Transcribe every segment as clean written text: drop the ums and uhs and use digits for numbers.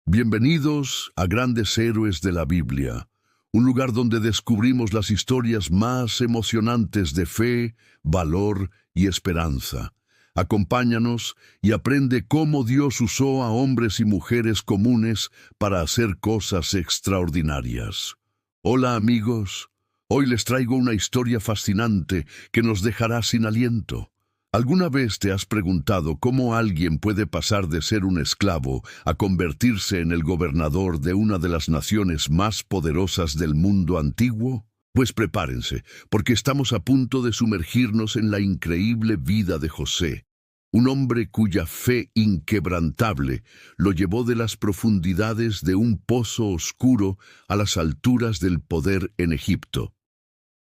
Bienvenidos a Grandes Héroes de la Biblia, un lugar donde descubrimos las historias más emocionantes de fe, valor y esperanza. Acompáñanos y aprende cómo Dios usó a hombres y mujeres comunes para hacer cosas extraordinarias. Hola amigos, hoy les traigo una historia fascinante que nos dejará sin aliento. ¿Alguna vez te has preguntado cómo alguien puede pasar de ser un esclavo a convertirse en el gobernador de una de las naciones más poderosas del mundo antiguo? Pues prepárense, porque estamos a punto de sumergirnos en la increíble vida de José, un hombre cuya fe inquebrantable lo llevó de las profundidades de un pozo oscuro a las alturas del poder en Egipto.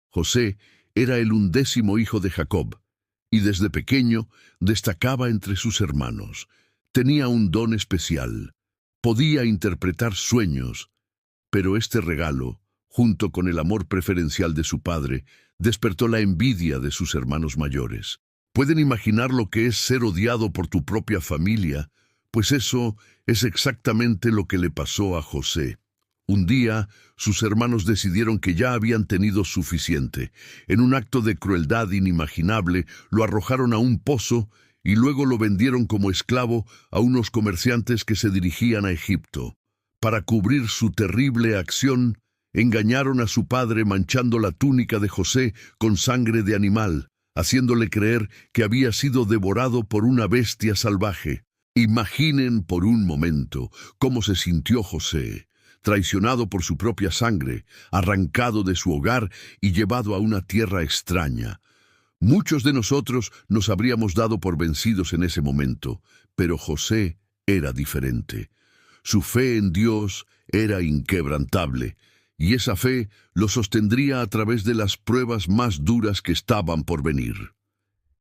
José era el 11º hijo de Jacob, y desde pequeño destacaba entre sus hermanos. Tenía un don especial. Podía interpretar sueños, pero este regalo, junto con el amor preferencial de su padre, despertó la envidia de sus hermanos mayores. ¿Pueden imaginar lo que es ser odiado por tu propia familia? Pues eso es exactamente lo que le pasó a José. Un día, sus hermanos decidieron que ya habían tenido suficiente. En un acto de crueldad inimaginable, lo arrojaron a un pozo y luego lo vendieron como esclavo a unos comerciantes que se dirigían a Egipto. Para cubrir su terrible acción, engañaron a su padre manchando la túnica de José con sangre de animal, haciéndole creer que había sido devorado por una bestia salvaje. Imaginen por un momento cómo se sintió José, traicionado por su propia sangre, arrancado de su hogar y llevado a una tierra extraña. Muchos de nosotros nos habríamos dado por vencidos en ese momento, pero José era diferente. Su fe en Dios era inquebrantable, y esa fe lo sostendría a través de las pruebas más duras que estaban por venir.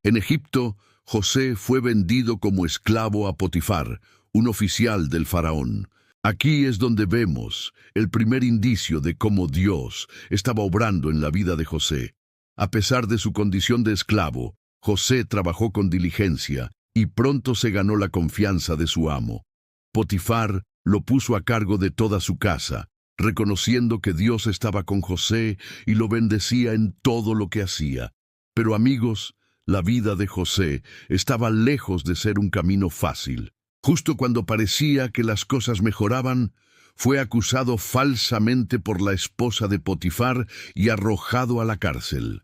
En Egipto, José fue vendido como esclavo a Potifar, un oficial del faraón. Aquí es donde vemos el primer indicio de cómo Dios estaba obrando en la vida de José. A pesar de su condición de esclavo, José trabajó con diligencia y pronto se ganó la confianza de su amo. Potifar lo puso a cargo de toda su casa, reconociendo que Dios estaba con José y lo bendecía en todo lo que hacía. Pero amigos, la vida de José estaba lejos de ser un camino fácil. Justo cuando parecía que las cosas mejoraban, fue acusado falsamente por la esposa de Potifar y arrojado a la cárcel.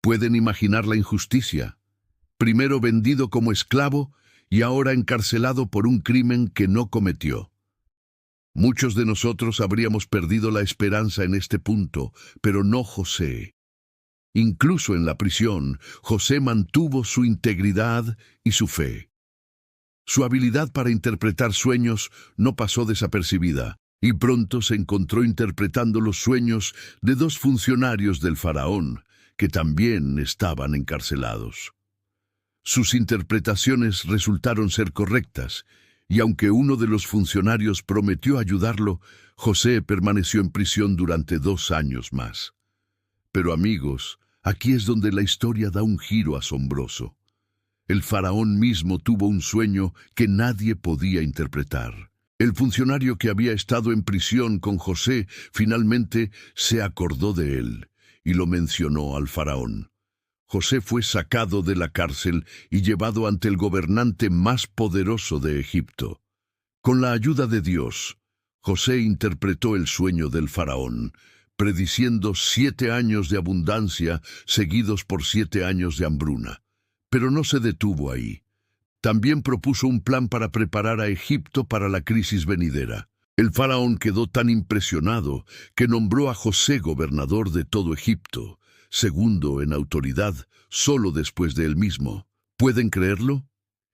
¿Pueden imaginar la injusticia? Primero vendido como esclavo y ahora encarcelado por un crimen que no cometió. Muchos de nosotros habríamos perdido la esperanza en este punto, pero no José. Incluso en la prisión, José mantuvo su integridad y su fe. Su habilidad para interpretar sueños no pasó desapercibida, y pronto se encontró interpretando los sueños de 2 funcionarios del faraón, que también estaban encarcelados. Sus interpretaciones resultaron ser correctas, y aunque uno de los funcionarios prometió ayudarlo, José permaneció en prisión durante 2 años más. Pero amigos, aquí es donde la historia da un giro asombroso. El faraón mismo tuvo un sueño que nadie podía interpretar. El funcionario que había estado en prisión con José finalmente se acordó de él y lo mencionó al faraón. José fue sacado de la cárcel y llevado ante el gobernante más poderoso de Egipto. Con la ayuda de Dios, José interpretó el sueño del faraón, prediciendo 7 años de abundancia seguidos por 7 años de hambruna. Pero no se detuvo ahí. También propuso un plan para preparar a Egipto para la crisis venidera. El faraón quedó tan impresionado que nombró a José gobernador de todo Egipto, segundo en autoridad, solo después de él mismo. ¿Pueden creerlo?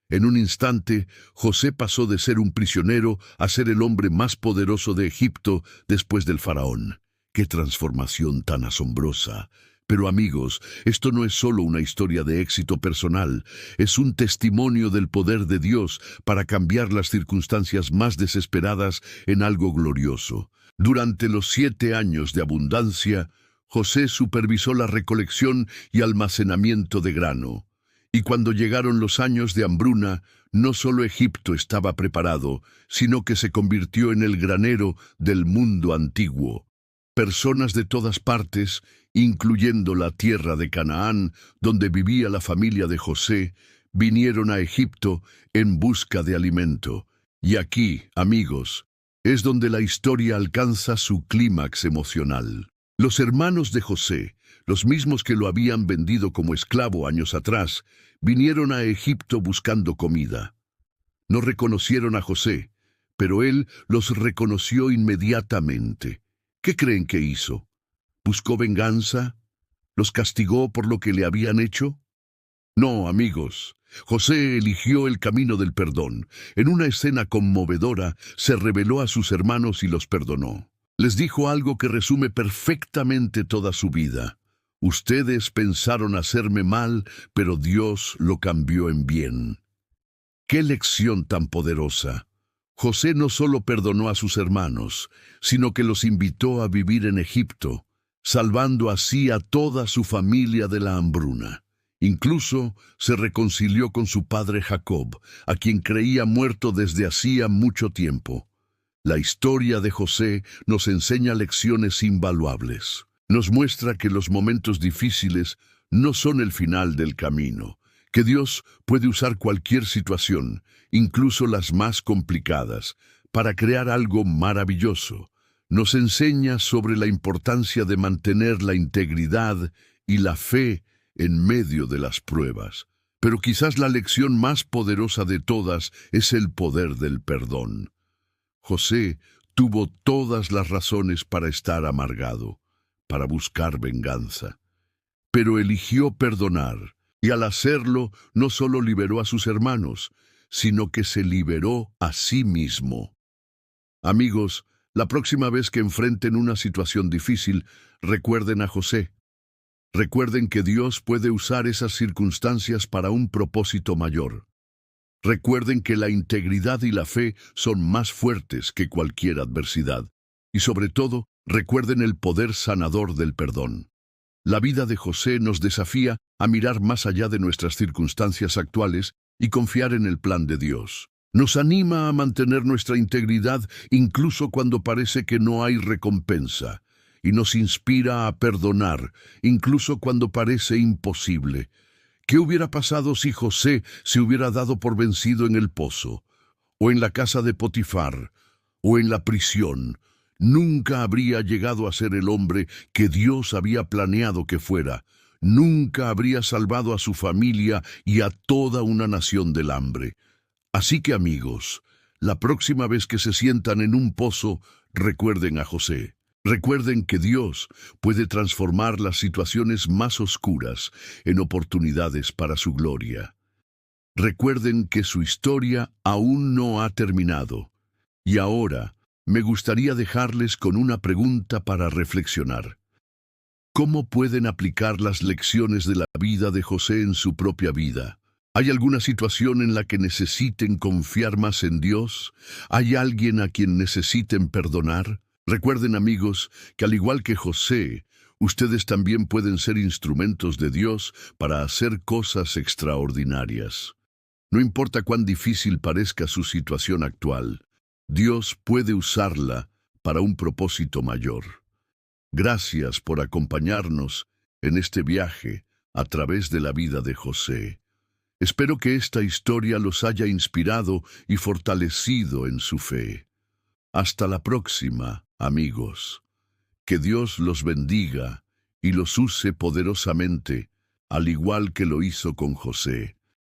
En un instante, José pasó de ser un prisionero a ser el hombre más poderoso de Egipto después del faraón. ¡Qué transformación tan asombrosa! Pero amigos, esto no es solo una historia de éxito personal, es un testimonio del poder de Dios para cambiar las circunstancias más desesperadas en algo glorioso. Durante los 7 años de abundancia, José supervisó la recolección y almacenamiento de grano, Y cuando llegaron los años de hambruna, no solo Egipto estaba preparado, sino que se convirtió en el granero del mundo antiguo. Personas de todas partes, incluyendo la tierra de Canaán, donde vivía la familia de José, vinieron a Egipto en busca de alimento. Y aquí, amigos, es donde la historia alcanza su clímax emocional. Los hermanos de José, los mismos que lo habían vendido como esclavo años atrás, vinieron a Egipto buscando comida. No reconocieron a José, pero él los reconoció inmediatamente. ¿Qué creen que hizo? ¿Buscó venganza? ¿Los castigó por lo que le habían hecho? No, amigos. José eligió el camino del perdón. En una escena conmovedora, se reveló a sus hermanos y los perdonó. Les dijo algo que resume perfectamente toda su vida. Ustedes pensaron hacerme mal, pero Dios lo cambió en bien. ¡Qué lección tan poderosa! José no solo perdonó a sus hermanos, sino que los invitó a vivir en Egipto, salvando así a toda su familia de la hambruna. Incluso se reconcilió con su padre Jacob, a quien creía muerto desde hacía mucho tiempo. La historia de José nos enseña lecciones invaluables. Nos muestra que los momentos difíciles no son el final del camino, que Dios puede usar cualquier situación, incluso las más complicadas, para crear algo maravilloso. Nos enseña sobre la importancia de mantener la integridad y la fe en medio de las pruebas. Pero quizás la lección más poderosa de todas es el poder del perdón. José tuvo todas las razones para estar amargado, para buscar venganza, pero eligió perdonar, y al hacerlo no solo liberó a sus hermanos, sino que se liberó a sí mismo. Amigos, la próxima vez que enfrenten una situación difícil, recuerden a José. Recuerden que Dios puede usar esas circunstancias para un propósito mayor. Recuerden que la integridad y la fe son más fuertes que cualquier adversidad. Y sobre todo, recuerden el poder sanador del perdón. La vida de José nos desafía a mirar más allá de nuestras circunstancias actuales y confiar en el plan de Dios. Nos anima a mantener nuestra integridad incluso cuando parece que no hay recompensa, y nos inspira a perdonar incluso cuando parece imposible. ¿Qué hubiera pasado si José se hubiera dado por vencido en el pozo, o en la casa de Potifar, o en la prisión? Nunca habría llegado a ser el hombre que Dios había planeado que fuera. Nunca habría salvado a su familia y a toda una nación del hambre. Así que, amigos, la próxima vez que se sientan en un pozo, recuerden a José. Recuerden que Dios puede transformar las situaciones más oscuras en oportunidades para su gloria. Recuerden que su historia aún no ha terminado. Y ahora, me gustaría dejarles con una pregunta para reflexionar. ¿Cómo pueden aplicar las lecciones de la vida de José en su propia vida? ¿Hay alguna situación en la que necesiten confiar más en Dios? ¿Hay alguien a quien necesiten perdonar? Recuerden, amigos, que al igual que José, ustedes también pueden ser instrumentos de Dios para hacer cosas extraordinarias. No importa cuán difícil parezca su situación actual, Dios puede usarla para un propósito mayor. Gracias por acompañarnos en este viaje a través de la vida de José. Espero que esta historia los haya inspirado y fortalecido en su fe. Hasta la próxima, amigos. Que Dios los bendiga y los use poderosamente, al igual que lo hizo con José.